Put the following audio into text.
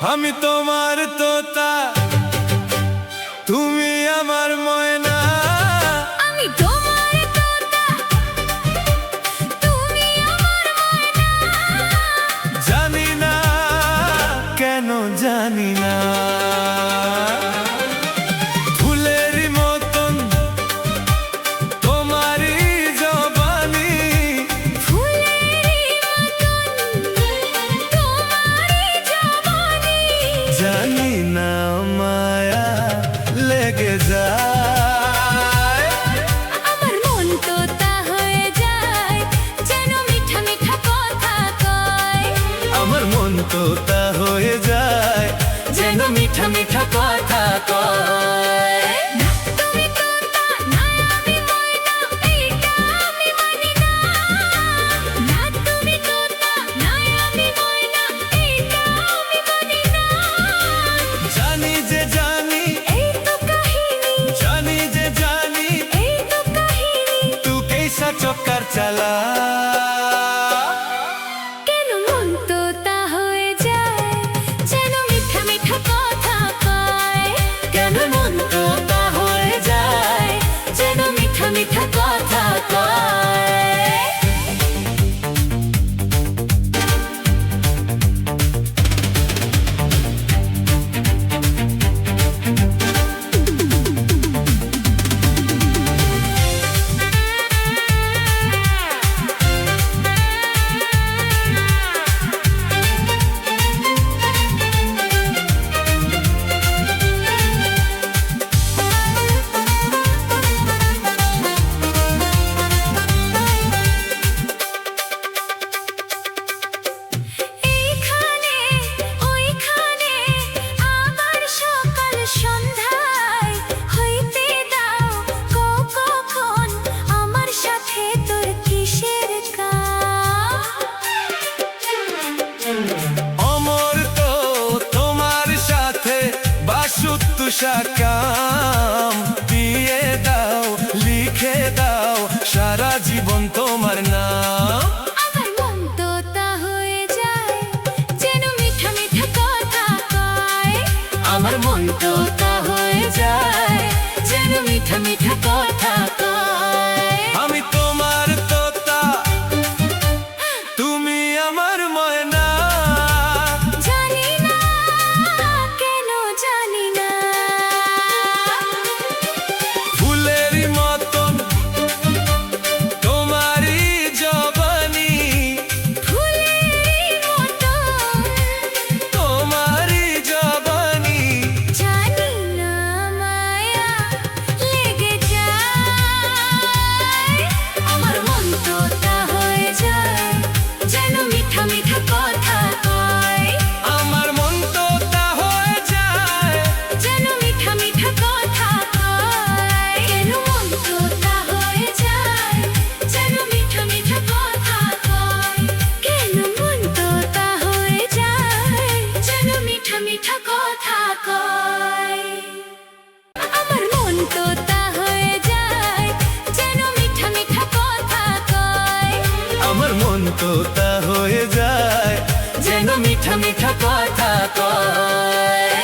আমি তোমার তোতা, তুমি আমার ময়না। আমি তোমার তোতা, তুমি আমার ময়না। জানি না কেন জানি না, ফুলেরই মতন তোমারই জবানি। ফুলেরই মতন তোমারই জবানি। জানি না মায়া লেগে যায়, আমার মন তোতা হয়ে যায়, যেন মিঠা মিঠা কথা কয়। আমার মন তোতা হয়ে যায়, যেন মিঠা মিঠা কথা কয়। না তুমি তোতা, না আমি ময়না, এইটা আমি মানি না। না তুমি তোতা, না আমি ময়না, এইটা আমি মানি না। জানি যে জানি, এই তো কাহিনী, জানি যে জানি, এই তো কাহিনী। তু कैसा চক্কর চালা। কেন মন তোতা হয়ে যায়, যেন মিঠা মিঠা কথা কয়। কেন মন তোতা হয়ে যায়, যেন মিঠা মিঠা কথা কয়। এইখানে ওইখানে আবার সকাল সন্ধ্যায় হইতে দাও কখন আমার সাথে তোর কিসের কাম। অমর তো তোমার সাথে বাসুত্তু সাকাম, দিয়ে দাও লিখে দাও সারা জীবন তোমার নাম। আমার মন তোতা হয়ে যায়, যেন মিঠা মিঠা কথা কয়। আমার মন তোতা হয়ে যায়, যেন মিঠা মিঠা কথা কয়। আমি তোমার তোতা, তুমি আমার ময়না। জানি না কেন জানি না, ফুলেরই মতন তোমারই জবানি। ফুলেরই মতন তোমারই জবানি। জানি না মায়া লেগে যায়। আমার মন তোতা হয়ে যায়, যেন মিঠা মিঠা কথা কয়। আমার মন তোতা হয়ে যায়, যেন মিঠা মিঠা কথা কয়। কেন মন তোতা হয়ে যায়, যেন মিঠা মিঠা কথা কয়। কেন মন তোতা হয়ে যায়, যেন মিঠা মিঠা কথা কয়। আমার মন তোতা হয়ে যায়, যেন মিঠা মিঠা কথা কয়। আমার মন তোতা হয়ে যায়, যেন মিঠা মিঠা কথা কয়।